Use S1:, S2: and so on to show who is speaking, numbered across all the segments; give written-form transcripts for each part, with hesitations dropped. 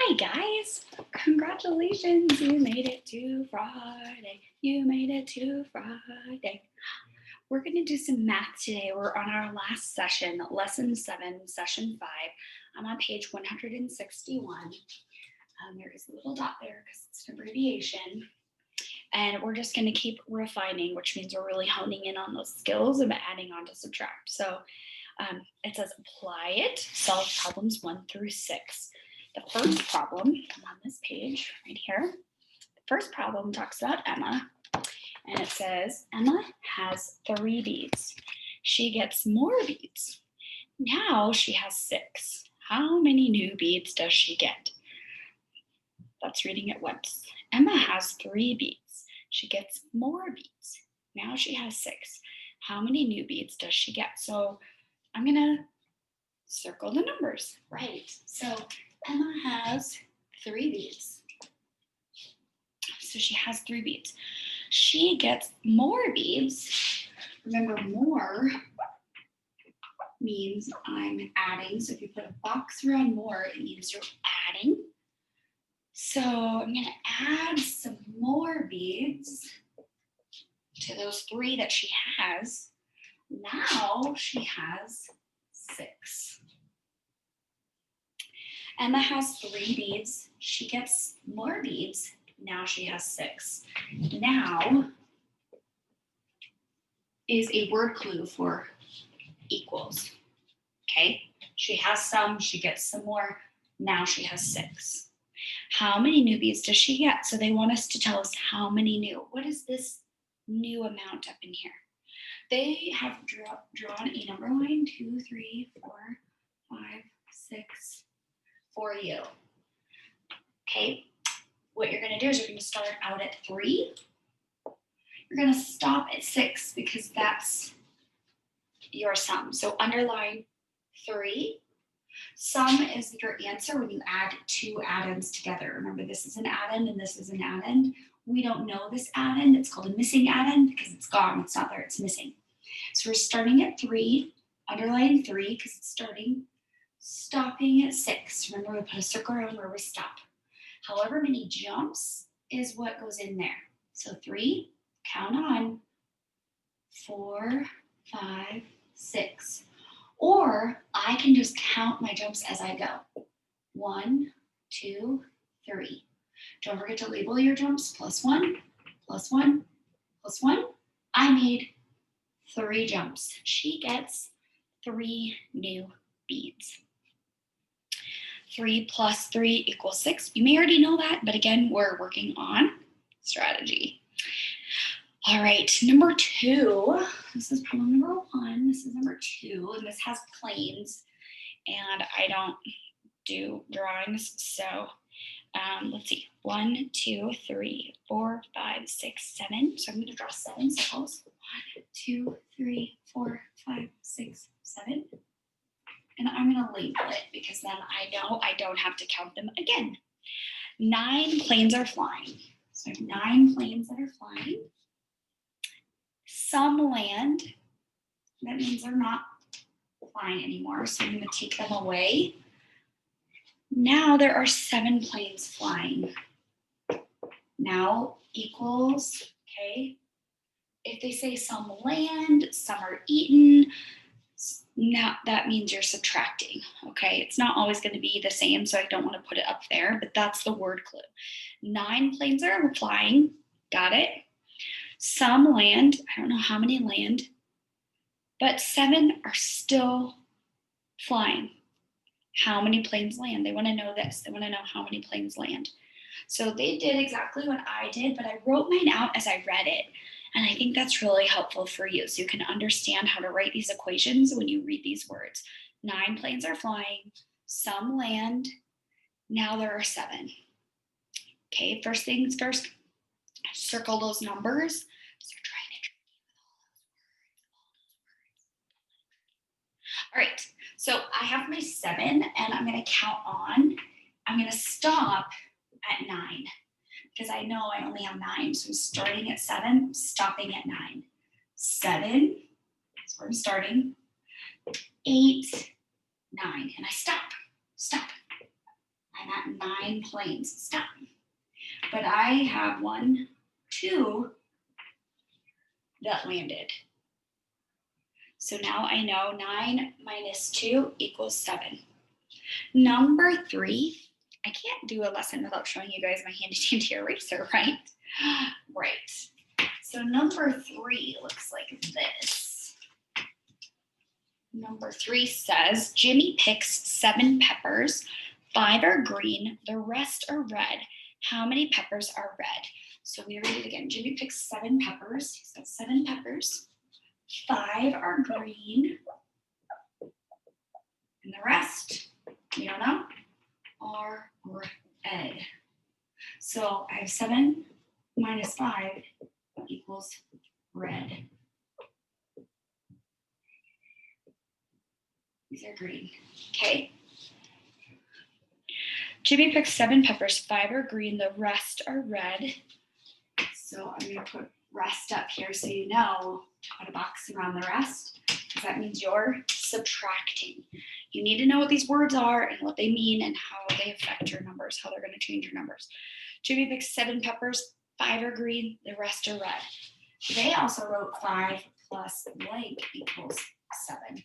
S1: Hi guys, congratulations, you made it to Friday. You made it to Friday. We're gonna do some math today. We're on our last session, lesson 7, session 5. I'm on page 161. There is a little dot there because it's an abbreviation. And we're just gonna keep refining, which means we're really honing in on those skills of adding on to subtract. So it says apply it, solve problems 1 through 6. The first problem, I'm on this page right here. The first problem talks about Emma, and it says Emma has 3 beads. She gets more beads. Now she has 6. How many new beads does she get? That's reading it once. Emma has 3 beads. She gets more beads. Now she has 6. How many new beads does she get? So I'm gonna circle the numbers. Right. So Emma has 3 beads. So she has 3 beads. She gets more beads. Remember, more means I'm adding. So if you put a box around more, it means you're adding. So I'm going to add some more beads to those 3 that she has. Now she has 6. Emma has 3 beads. She gets more beads. Now she has 6. Now is a word clue for equals. Okay, she has some, she gets some more. Now she has 6. How many new beads does she get? So they want us to tell us how many new. What is this new amount up in here? They have drawn a number line 2, 3, 4, 5, 6 for you. Okay, what you're going to do is you're going to start out at 3. You're going to stop at 6 because that's your sum. So underline 3. Sum is your answer when you add 2 addends together. Remember, this is an addend and this is an addend. We don't know this addend. It's called a missing addend because it's gone. It's not there. It's missing. So we're starting at 3. Underline 3 because it's starting. Stopping at 6. Remember, we put a circle around where we stop. However many jumps is what goes in there. So 3, count on 4, 5, 6. Or I can just count my jumps as I go. 1, 2, 3. Don't forget to label your jumps. +1, +1, +1. I made 3 jumps. She gets 3 new beads. 3 plus 3 equals 6. You may already know that, but again, we're working on strategy. All right, number 2. This is problem number 1. This is number 2, and this has planes, and I don't do drawings, so let's see. 1, 2, 3, 4, 5, 6, 7. So I'm going to draw 7 circles. 1, 2, 3, 4, 5, 6, 7. And I'm going to label it because then I know I don't have to count them again. 9 planes are flying. So I have 9 planes that are flying. Some land. That means they're not flying anymore. So I'm going to take them away. Now there are 7 planes flying. Now equals, okay. If they say some land, some are eaten, now that means you're subtracting, okay? It's not always going to be the same, so I don't want to put it up there, but that's the word clue. 9 planes are flying, got it? Some land, I don't know how many land, but 7 are still flying. How many planes land? They want to know this. They want to know how many planes land. So they did exactly what I did, but I wrote mine out as I read it. And I think that's really helpful for you so you can understand how to write these equations when you read these words. 9 planes are flying, some land, now there are 7. Okay, first things first, circle those numbers. So you're trying to trick me with all those words. All right, so I have my 7 and I'm gonna count on. I'm gonna stop at 9. Because I know I only have 9. So I'm starting at 7, stopping at 9. 7, that's where I'm starting. 8, 9, and I stop. I'm at 9 planes. Stop. But I have 1, 2 that landed. So now I know 9 minus 2 equals 7. Number 3, I can't do a lesson without showing you guys my handy dandy eraser, right? Right. So number 3 looks like this. Number 3 says, Jimmy picks 7 peppers, 5 are green, the rest are red. How many peppers are red? So we read it again. Jimmy picks 7 peppers. He's got 7 peppers. 5 are green. And the rest, we don't know, are red. So I have 7 minus 5 equals red. These are green, okay? Jimmy picks 7 peppers, 5 are green, the rest are red. So I'm gonna put rest up here so you know to put a box around the rest, because that means you're subtracting. You need to know what these words are and what they mean and how they affect your numbers, how they're gonna change your numbers. Jimmy picks 7 peppers, 5 are green, the rest are red. They also wrote 5 plus blank equals 7.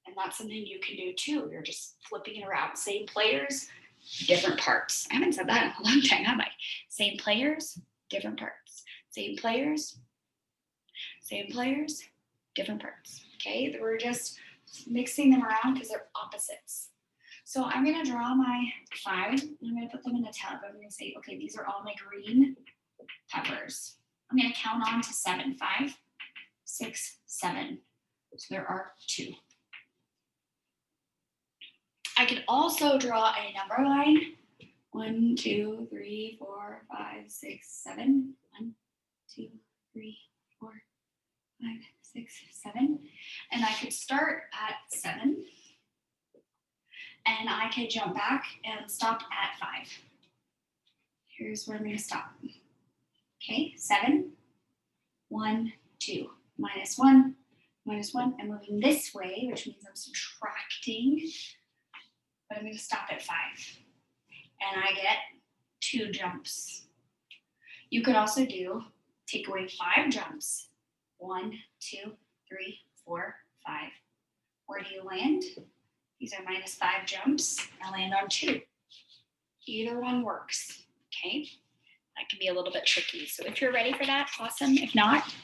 S1: And that's something you can do too. You're just flipping it around. Same players, different parts. I haven't said that in a long time, have I? Same players, different parts. Same players, different parts. Okay, we're just mixing them around because they're opposites. So I'm gonna draw my 5 and I'm gonna put them in a tab. I'm gonna say, okay, these are all my green peppers. I'm gonna count on to 7. 5, 6, 7. So there are 2. I could also draw a number line. 1, 2, 3, 4, 5, 6, 7. 1, 2, 3, 4, 5, 6, 7. And I could start at 7. And I could jump back and stop at 5. Here's where I'm going to stop. Okay, 7, 1, 2, minus 1, minus 1. I'm moving this way, which means I'm subtracting. But I'm going to stop at 5. And I get 2 jumps. You could also do take away 5 jumps. 1, 2, 3, 4, 5. Where do you land? These are minus 5 jumps. I land on 2. Either one works, okay? That can be a little bit tricky. So if you're ready for that, awesome. If not,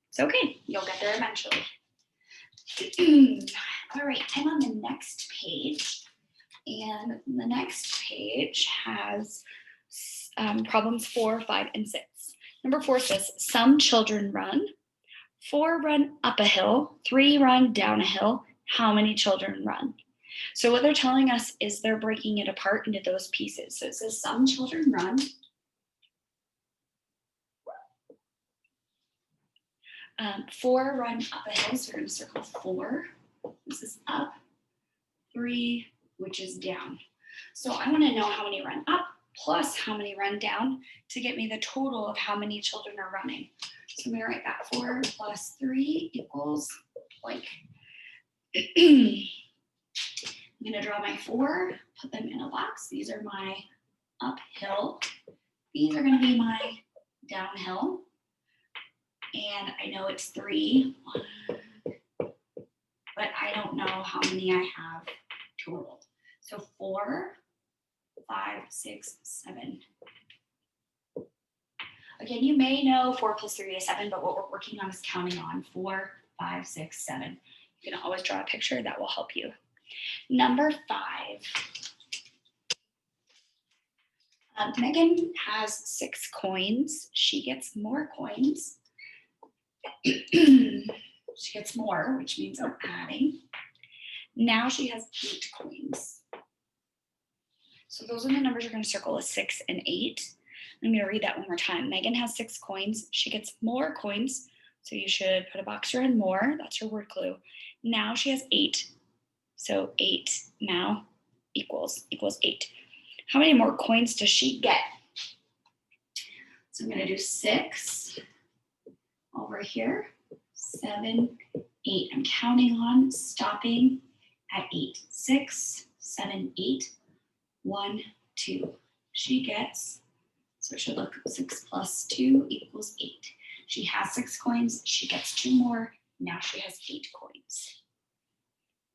S1: it's okay. You'll get there eventually. All right, I'm on the next page. And the next page has problems 4, 5, and 6. Number 4 says, some children run. 4 run up a hill. 3 run down a hill. How many children run? So what they're telling us is they're breaking it apart into those pieces. So it says some children run. Four run up a hill. So we're going to circle 4. This is up. 3, which is down. So I want to know how many run up plus how many run down to get me the total of how many children are running. So I'm going to write that 4 plus 3 equals blank. I'm going to draw my 4, put them in a box. These are my uphill. These are going to be my downhill. And I know it's 3, but I don't know how many I have total. So 4, 5, 6, 7. Again, you may know 4 plus 3 is 7, but what we're working on is counting on 4, 5, 6, 7. You can always draw a picture that will help you. Number 5. Megan has 6 coins. She gets more coins. She gets more, which means I'm adding. Now she has 8 coins. So those are the numbers you're going to circle, is 6 and 8. I'm going to read that one more time. Megan has 6 coins. She gets more coins. So you should put a box around more. That's your word clue. Now she has 8. So 8 now equals 8. How many more coins does she get? So I'm going to do 6 over here, 7, 8. I'm counting on stopping at 8. 6, 7, 8. 1, 2. She gets, so it should look 6 plus 2 equals 8. She has 6 coins. She gets 2 more. Now she has 8 coins.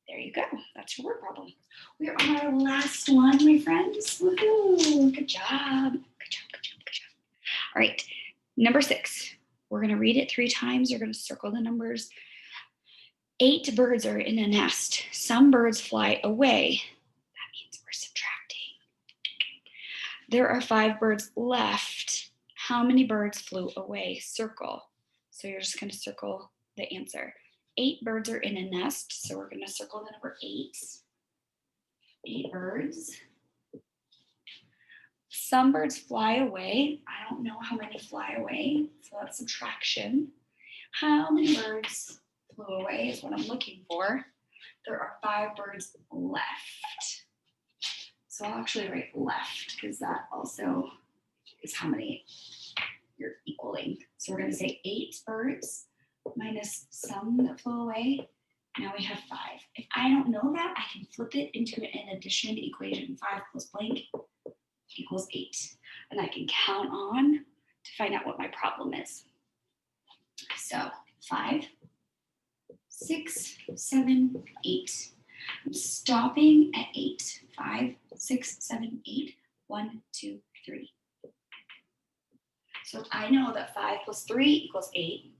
S1: There you go. That's your word problem. We're on our last one, my friends. Woohoo! Good job. Good job, good job, good job. All right, number 6. We're going to read it 3 times. You're going to circle the numbers. 8 birds are in a nest. Some birds fly away. That means we're subtracting. There are 5 birds left. How many birds flew away? Circle. So you're just going to circle the answer. 8 birds are in a nest. So we're going to circle the number 8. 8 birds. Some birds fly away. I don't know how many fly away. So that's subtraction. How many birds flew away is what I'm looking for. There are 5 birds left. So I'll actually write left because that also is how many you're equaling. So we're going to say 8 birds minus some that flew away. Now we have 5. If I don't know that, I can flip it into an addition equation. 5 plus blank equals 8. And I can count on to find out what my problem is. So 5, 6, 7, 8. I'm stopping at 8. 5, 6, 7, 8. 1, 2, 3. So I know that 5 plus 3 equals 8.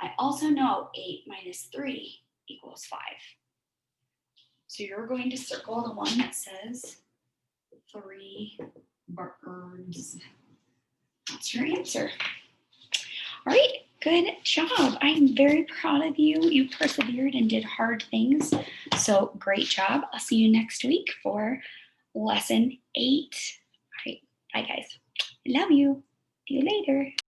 S1: I also know 8 minus 3 equals 5. So you're going to circle the one that says 3 birds. That's your answer. All right, good job. I'm very proud of you. You persevered and did hard things. So great job. I'll see you next week for lesson 8. All right, bye guys. I love you. See you later.